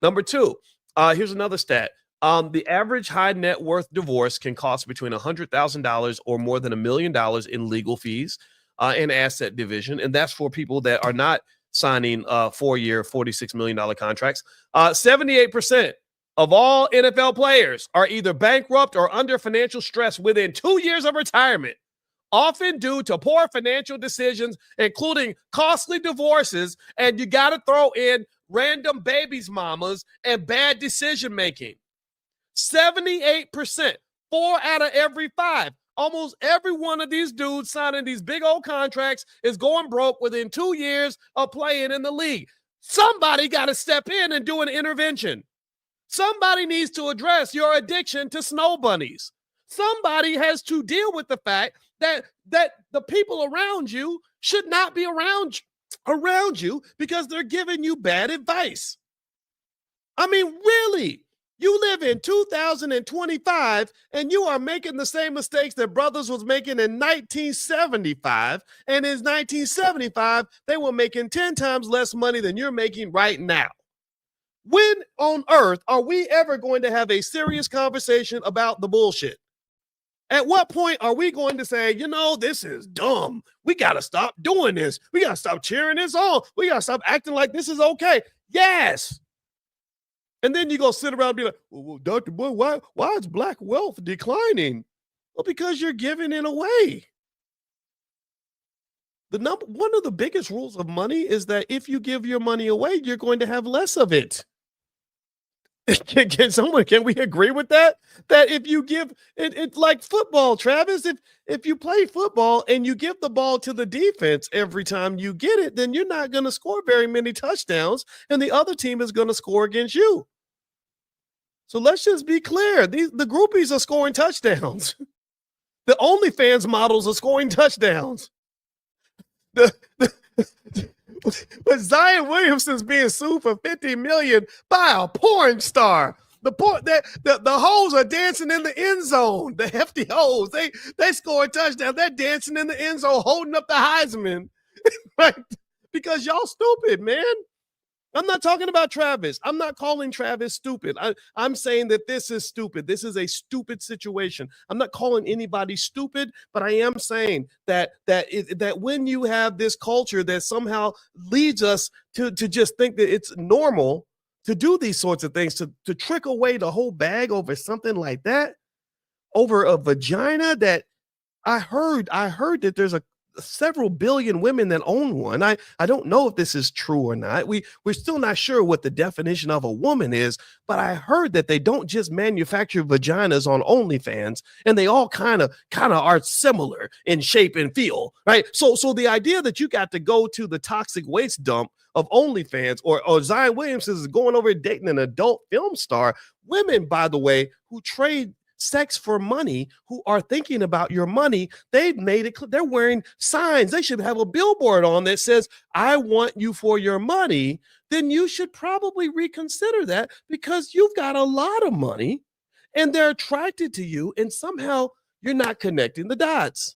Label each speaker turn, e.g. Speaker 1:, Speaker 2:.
Speaker 1: Number two, here's another stat. The average high net worth divorce can cost between $100,000 or more than $1 million in legal fees and asset division. And that's for people that are not signing 4-year, $46 million contracts. 78% of all NFL players are either bankrupt or under financial stress within 2 years of retirement, often due to poor financial decisions, including costly divorces. And you got to throw in random babies mamas and bad decision making. 78%, 4 out of every 5. Almost every one of these dudes signing these big old contracts is going broke within 2 years of playing in the league. Somebody got to step in and do an intervention. Somebody needs to address your addiction to snow bunnies. Somebody has to deal with the fact that the people around you should not be around you because they're giving you bad advice. I mean, really? You live in 2025 and you are making the same mistakes that brothers was making in 1975. And in 1975, they were making 10 times less money than you're making right now. When on earth are we ever going to have a serious conversation about the bullshit? At what point are we going to say, this is dumb. We got to stop doing this. We got to stop cheering this on. We got to stop acting like this is okay. Yes. And then you go sit around and be like, well, Dr. Boy, why is black wealth declining? Well, because you're giving it away. One of the biggest rules of money is that if you give your money away, you're going to have less of it. Can we agree with that? That if you give it's like football, Travis, if you play football and you give the ball to the defense every time you get it, then you're not going to score very many touchdowns and the other team is going to score against you. So let's just be clear. The groupies are scoring touchdowns. The OnlyFans models are scoring touchdowns. But Zion Williamson's being sued for $50 million by a porn star. The hoes are dancing in the end zone. The hefty hoes, they score touchdowns. They're dancing in the end zone, holding up the Heisman, right? Because y'all stupid, man. I'm not talking about Travis. I'm not calling Travis stupid. I'm saying that this is stupid. This is a stupid situation. I'm not calling anybody stupid, but I am saying that when you have this culture that somehow leads us to just think that it's normal to do these sorts of things, to trick away the whole bag over something like that, over a vagina that I heard that there's several billion women that own one. I don't know if this is true or not. We're still not sure what the definition of a woman is, but I heard that they don't just manufacture vaginas on OnlyFans, and they all kind of are similar in shape and feel, right? So the idea that you got to go to the toxic waste dump of OnlyFans or Zion Williamson is going over dating an adult film star. Women, by the way, who trade sex for money, who are thinking about your money, they've made it clear. They're wearing signs. They should have a billboard on that says, I want you for your money. Then you should probably reconsider that because you've got a lot of money and they're attracted to you and somehow you're not connecting the dots.